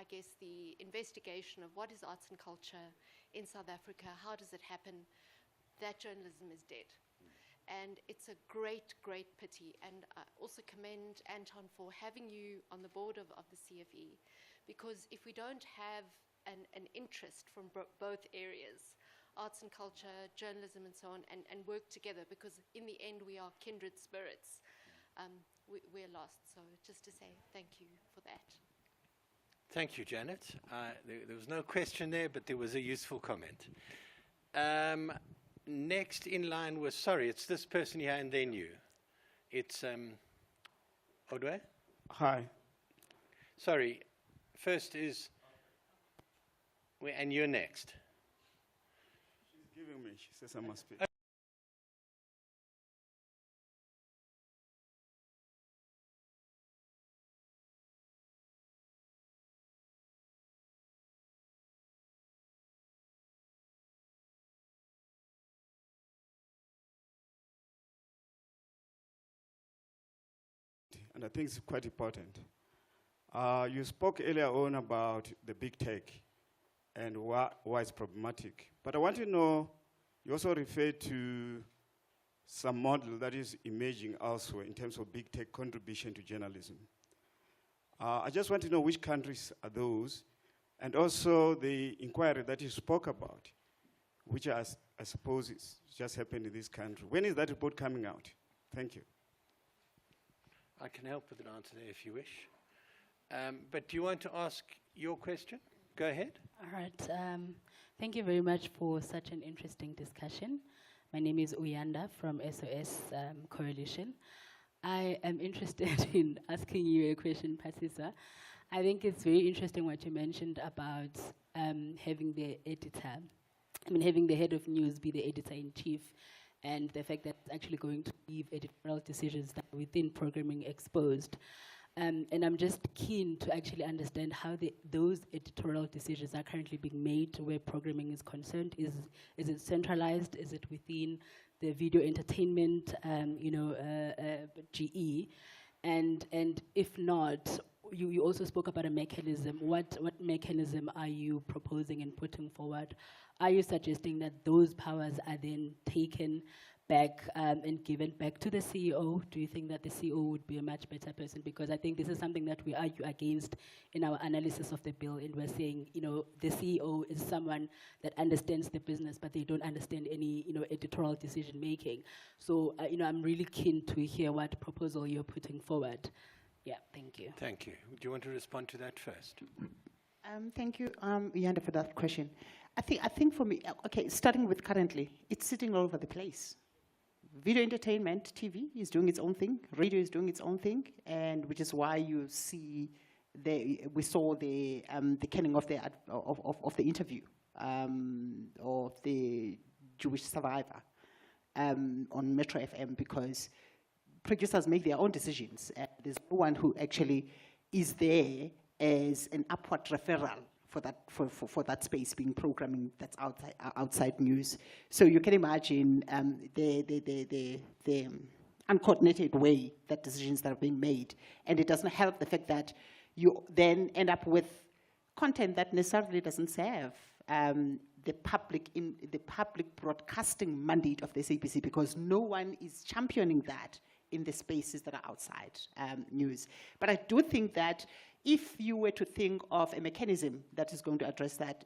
I guess, the investigation of what is arts and culture in South Africa, how does it happen, that journalism is dead. And it's a great, great pity. And I also commend Anton for having you on the board of the CFE, because if we don't have an interest from both areas, arts and culture, journalism and so on, and work together, because in the end we are kindred spirits, we're lost. So just to say thank you for that. Thank you, Janet. There was no question there, but there was a useful comment. Next in line was, sorry, it's this person here and then you. It's Odwe? Hi. Sorry, first is, and you're next. She's giving me, she says I must speak. And I think it's quite important. You spoke earlier on about the big tech and why it's problematic. But I want to know, you also referred to some model that is emerging elsewhere in terms of big tech contribution to journalism. I just want to know which countries are those, and also the inquiry that you spoke about, which I suppose is just happened in this country. When is that report coming out? Thank you. I can help with an answer there if you wish. But do you want to ask your question? Go ahead. All right. Thank you very much for such an interesting discussion. My name is Uyanda from SOS Coalition. I am interested in asking you a question, Pasisa. I think it's very interesting what you mentioned about having the editor, having the head of news be the editor-in-chief, and the fact that it's actually going to leave editorial decisions that are within programming exposed. And I'm just keen to actually understand how those editorial decisions are currently being made where programming is concerned. Is it centralized? Is it within the video entertainment, GE? And if not, you also spoke about a mechanism. What mechanism are you proposing and putting forward? Are you suggesting that those powers are then taken back and given back to the CEO? Do you think that the CEO would be a much better person? Because I think this is something that we argue against in our analysis of the bill, and we're saying, the CEO is someone that understands the business, but they don't understand any, editorial decision making. So, I'm really keen to hear what proposal you're putting forward. Yeah, thank you. Thank you. Do you want to respond to that first? Thank you, Yanda, for that question. I think for me, okay, starting with currently, it's sitting all over the place. Video entertainment, TV is doing its own thing, radio is doing its own thing, and which is why you see we saw the canning of the interview of the Jewish survivor on Metro FM, because producers make their own decisions. There's no one who actually is there as an upward referral for that space being programming that's outside news. So you can imagine the uncoordinated way that decisions that are being made, and it doesn't help the fact that you then end up with content that necessarily doesn't serve the public broadcasting mandate of the SABC, because no one is championing that in the spaces that are outside news. But I do think that if you were to think of a mechanism that is going to address that,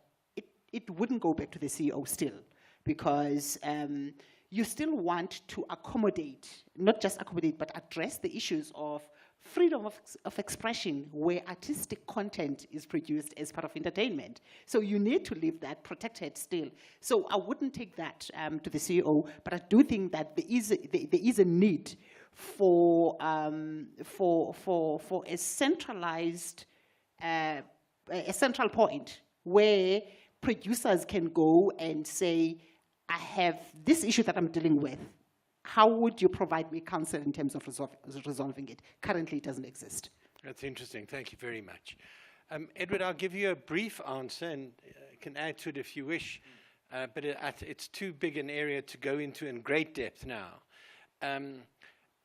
it wouldn't go back to the CEO still, because you still want to accommodate, not just accommodate, but address the issues of freedom of expression where artistic content is produced as part of entertainment. So you need to leave that protected still. So I wouldn't take that to the CEO, but I do think that there is a need for a centralized, a central point where producers can go and say, I have this issue that I'm dealing with. How would you provide me counsel in terms of resolving it? Currently, it doesn't exist. That's interesting. Thank you very much. Edward, I'll give you a brief answer and can add to it if you wish, but it's too big an area to go into in great depth now.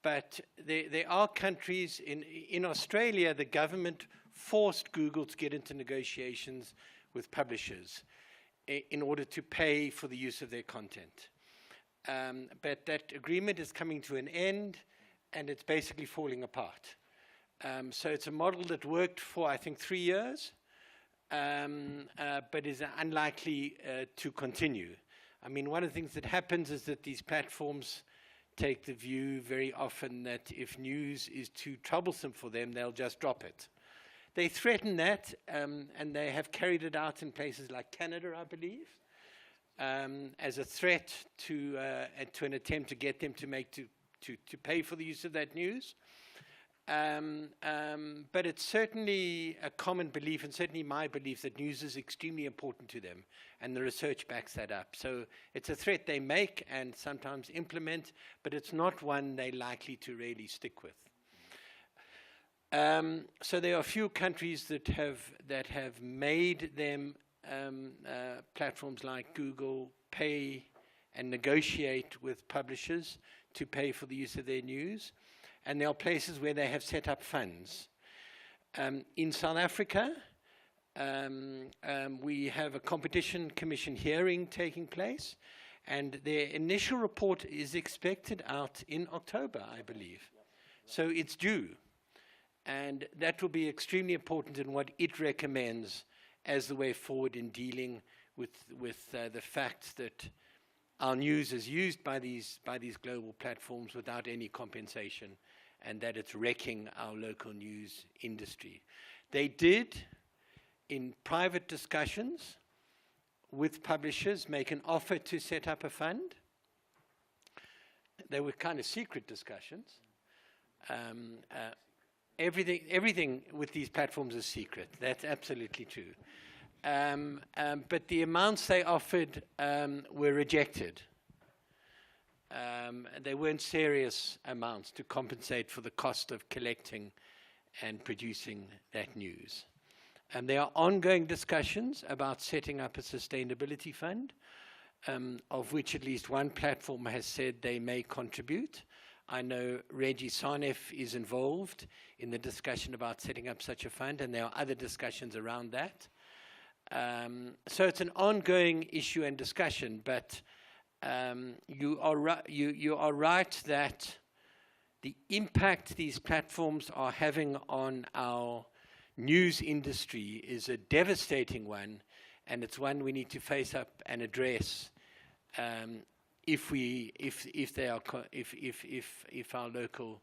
But there are countries, in Australia, the government forced Google to get into negotiations with publishers in order to pay for the use of their content. But that agreement is coming to an end, and it's basically falling apart. So it's a model that worked for, I think, 3 years, but is unlikely to continue. I mean, one of the things that happens is that these platforms take the view very often that if news is too troublesome for them, they'll just drop it. They threaten that, and they have carried it out in places like Canada, I believe, as a threat to an attempt to get them to pay for the use of that news. But it's certainly a common belief, and certainly my belief, that news is extremely important to them, and the research backs that up. So it's a threat they make and sometimes implement, but it's not one they're likely to really stick with. So there are a few countries that have made them platforms like Google pay and negotiate with publishers to pay for the use of their news. And there are places where they have set up funds. In South Africa, we have a competition commission hearing taking place, and their initial report is expected out in October, I believe. So it's due. And that will be extremely important in what it recommends as the way forward in dealing with the fact that our news is used by these global platforms without any compensation, and that it's wrecking our local news industry. They did, in private discussions with publishers, make an offer to set up a fund. They were kind of secret discussions. Everything with these platforms is secret. That's absolutely true. But the amounts they offered were rejected. They weren't serious amounts to compensate for the cost of collecting and producing that news. There are ongoing discussions about setting up a sustainability fund, of which at least one platform has said they may contribute. I know Reggie Sarnef is involved in the discussion about setting up such a fund, and there are other discussions around that. So it's an ongoing issue and discussion, but you are right that the impact these platforms are having on our news industry is a devastating one, and it's one we need to face up and address if our local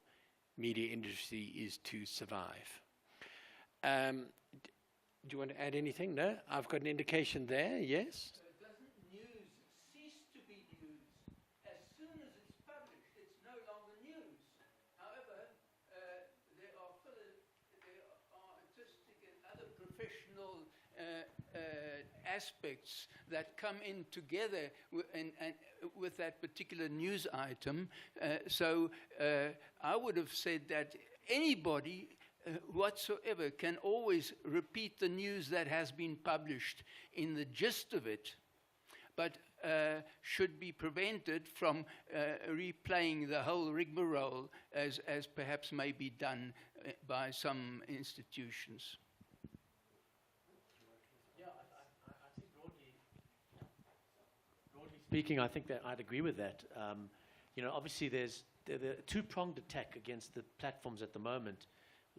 media industry is to survive. Do you want to add anything? No? I've got an indication there, yes? So doesn't news cease to be news? As soon as it's published, it's no longer news. However, there are artistic and other professional aspects that come in together with that particular news item. So I would have said that anybody whatsoever can always repeat the news that has been published in the gist of it, but should be prevented from replaying the whole rigmarole as perhaps may be done by some institutions. Yeah, I think broadly speaking, I think that I'd agree with that. Obviously there's the two-pronged attack against the platforms at the moment,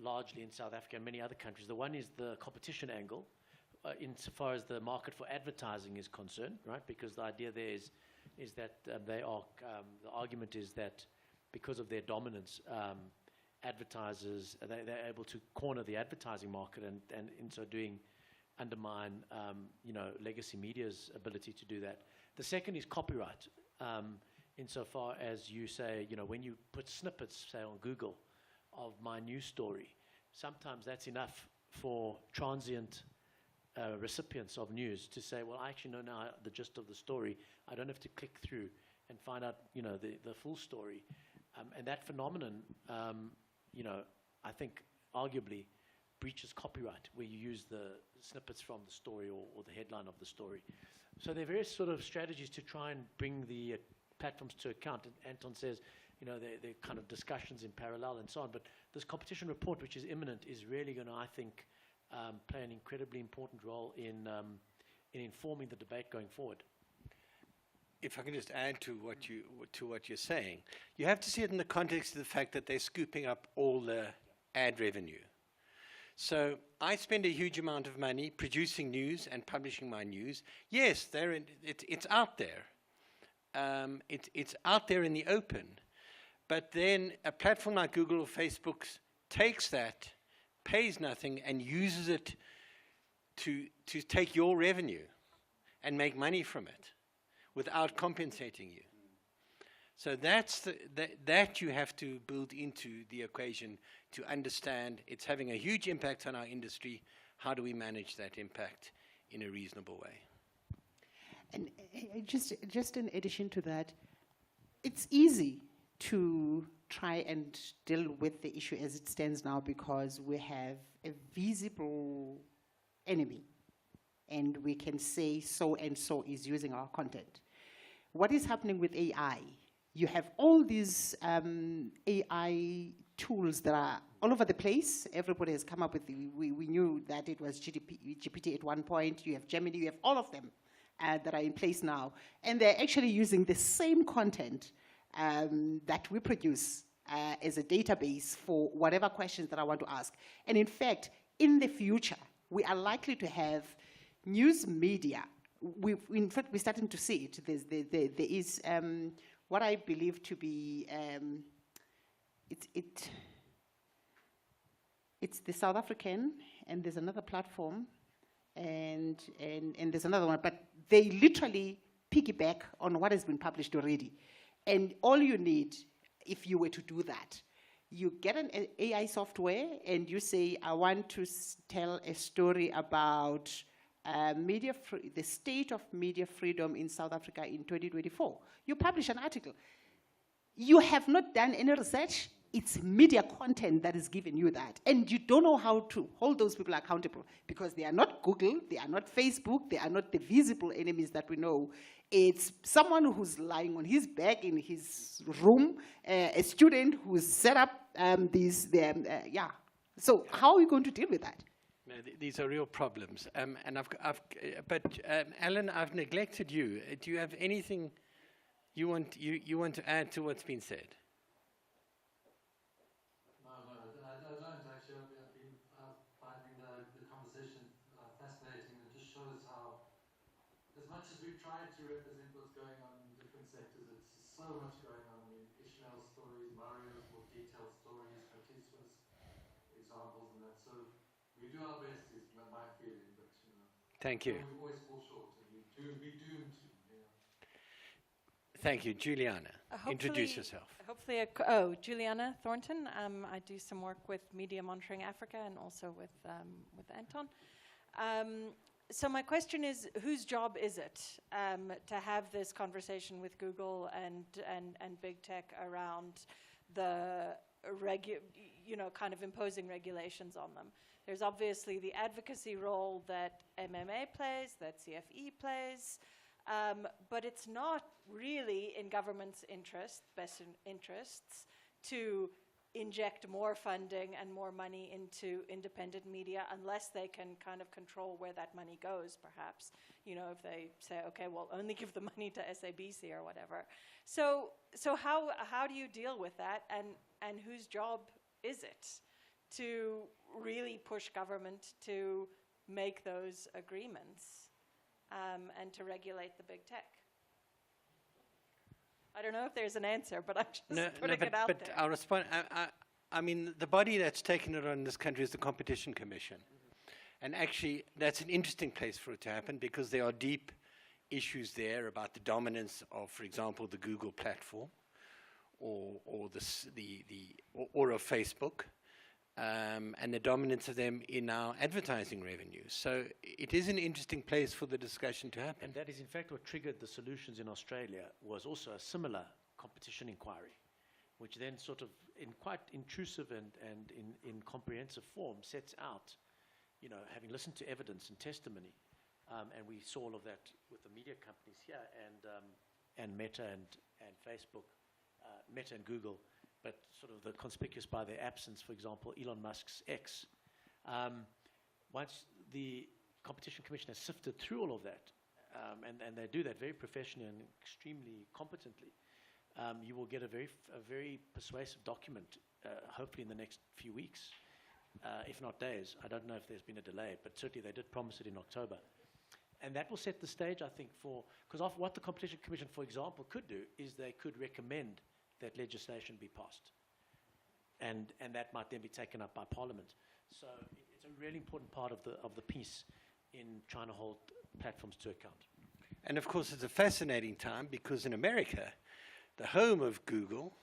largely in South Africa and many other countries. The one is the competition angle, insofar as the market for advertising is concerned, right? Because the idea there is that the argument is that because of their dominance, advertisers, they're able to corner the advertising market and in so doing undermine, legacy media's ability to do that. The second is copyright, insofar as you say, when you put snippets, say on Google, of my news story, sometimes that's enough for transient recipients of news to say, well, I actually know now the gist of the story. I don't have to click through and find out, the full story. And that phenomenon, I think arguably breaches copyright, where you use the snippets from the story or the headline of the story. So there are various sort of strategies to try and bring the platforms to account. And Anton says, they're kind of discussions in parallel and so on. But this competition report, which is imminent, is really going to, I think, play an incredibly important role in informing the debate going forward. If I can just add to what you're saying, you have to see it in the context of the fact that they're scooping up all the ad revenue. So I spend a huge amount of money producing news and publishing my news. Yes, it's out there. It's out there in the open. But then a platform like Google or Facebook takes that, pays nothing, and uses it to take your revenue and make money from it without compensating you. So that you have to build into the equation to understand it's having a huge impact on our industry. How do we manage that impact in a reasonable way? And just in addition to that, it's easy to try and deal with the issue as it stands now because we have a visible enemy and we can say so and so is using our content. What is happening with AI? You have all these AI tools that are all over the place. Everybody has come up with, we knew that it was GPT at one point. You have Gemini, you have all of them that are in place now. And they're actually using the same content that we produce as a database for whatever questions that I want to ask. And in fact, in the future, we are likely to have news media. In fact, we're starting to see it. There is what I believe to be, it's the South African, and there's another platform, and there's another one, but they literally piggyback on what has been published already. And all you need, if you were to do that, you get an AI software and you say, I want to tell a story about the state of media freedom in South Africa in 2024. You publish an article. You have not done any research. It's media content that is giving you that. And you don't know how to hold those people accountable because they are not Google, they are not Facebook, they are not the visible enemies that we know. It's someone who's lying on his back in his room, a student who's set up So how are you going to deal with that? No, these are real problems. And Alan, I've neglected you. Do you have anything you want to add to what's been said? No, I don't actually. I've been finding the conversation fascinating. It just shows how, as much as we've tried to represent what's going on in different sectors, it's so much going on. I mean, Ishmael's stories, Mario's more detailed stories, Patiswa's examples and that. So we do our best, is my feeling, but Thank you. we always fall short, and we doomed to. Thank you, Juliana. Introduce yourself. Hopefully, Juliana Thornton. I do some work with Media Monitoring Africa and also with Anton. So my question is, whose job is it to have this conversation with Google and big tech around the kind of imposing regulations on them? There's obviously the advocacy role that MMA plays, that CFE plays. But it's not really in government's best interests to inject more funding and more money into independent media unless they can kind of control where that money goes, perhaps. If they say, okay, we'll only give the money to SABC or whatever. So how do you deal with that, and whose job is it to really push government to make those agreements? And to regulate the big tech. I don't know if there's an answer, but I'm just putting it out there. But I'll respond. I mean, the body that's taken it on in this country is the Competition Commission. And actually, that's an interesting place for it to happen because there are deep issues there about the dominance of, for example, the Google platform or of Facebook. And the dominance of them in our advertising revenues. So it is an interesting place for the discussion to happen. And that is in fact what triggered the solutions in Australia, was also a similar competition inquiry, which then sort of in quite intrusive and in comprehensive form sets out, having listened to evidence and testimony, and we saw all of that with the media companies here and Meta and Facebook, Meta and Google, but sort of the conspicuous by their absence, for example, Elon Musk's X. once the Competition Commission has sifted through all of that, and they do that very professionally and extremely competently, you will get a very persuasive document, hopefully in the next few weeks, if not days. I don't know if there's been a delay, but certainly they did promise it in October. And that will set the stage, I think, because what the Competition Commission, for example, could do is they could recommend that legislation be passed. And that might then be taken up by Parliament. So it's a really important part of the piece in trying to hold platforms to account. And of course, it's a fascinating time because in America, the home of Google,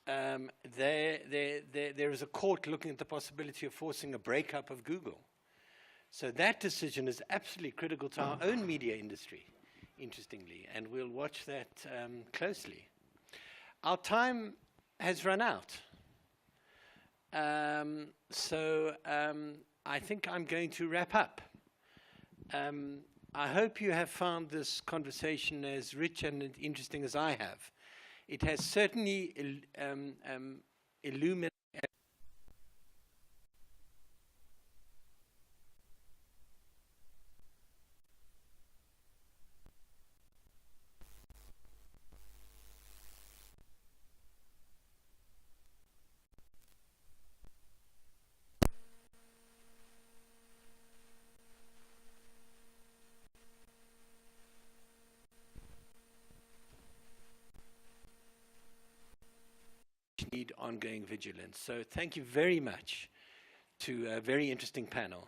there is a court looking at the possibility of forcing a breakup of Google. So that decision is absolutely critical to our own media industry, interestingly, and we'll watch that closely. Our time has run out. So I think I'm going to wrap up. I hope you have found this conversation as rich and interesting as I have. It has certainly illuminated need ongoing vigilance. So thank you very much to a very interesting panel.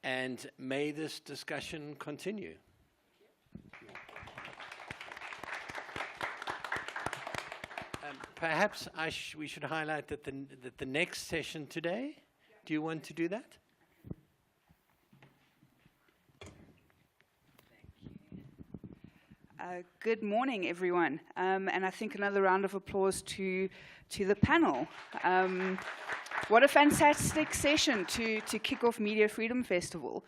And may this discussion continue. Perhaps we should highlight that the next session today, do you want to do that? Good morning, everyone. And I think another round of applause to the panel. What a fantastic session to kick off Media Freedom Festival.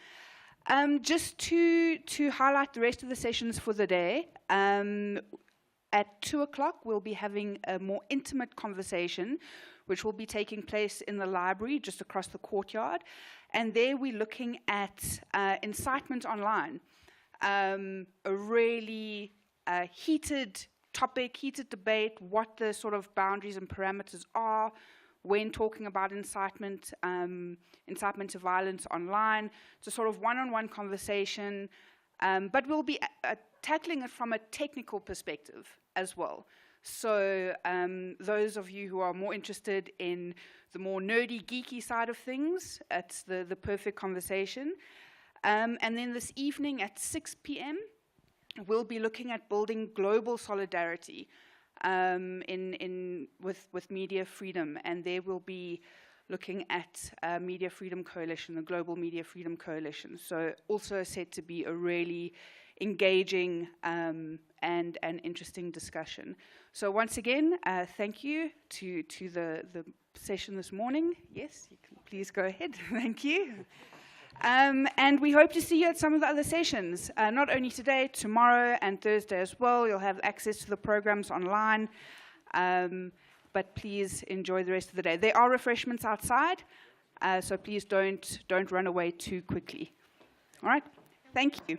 Just to highlight the rest of the sessions for the day, at 2 o'clock we'll be having a more intimate conversation, which will be taking place in the library just across the courtyard. And there we're looking at incitement online. A really heated topic, heated debate, what the sort of boundaries and parameters are when talking about incitement to violence online. It's a sort of one-on-one conversation, but we'll be tackling it from a technical perspective as well. So those of you who are more interested in the more nerdy, geeky side of things, it's the perfect conversation. And then this evening at 6 p.m., we'll be looking at building global solidarity with media freedom. And there we'll be looking at Media Freedom Coalition, the Global Media Freedom Coalition. So also said to be a really engaging and interesting discussion. So once again, thank you to the session this morning. Yes, you can please go ahead. Thank you. And we hope to see you at some of the other sessions, not only today, tomorrow and Thursday as well. You'll have access to the programs online, but please enjoy the rest of the day. There are refreshments outside, so please don't run away too quickly. All right, thank you.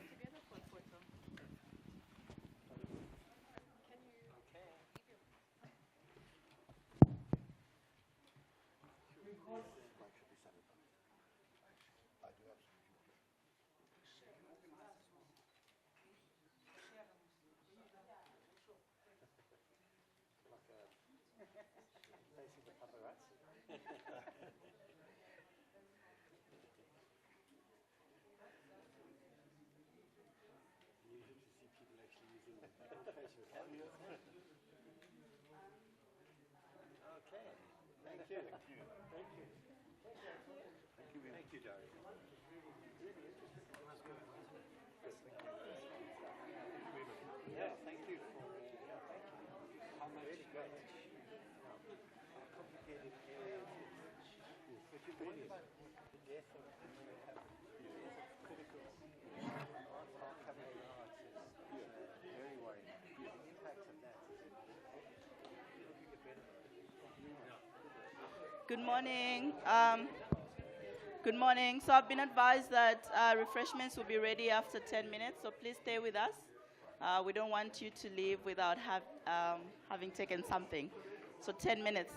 Good morning. Good morning. So I've been advised that refreshments will be ready after 10 minutes, so please stay with us. We don't want you to leave without having taken something. So 10 minutes.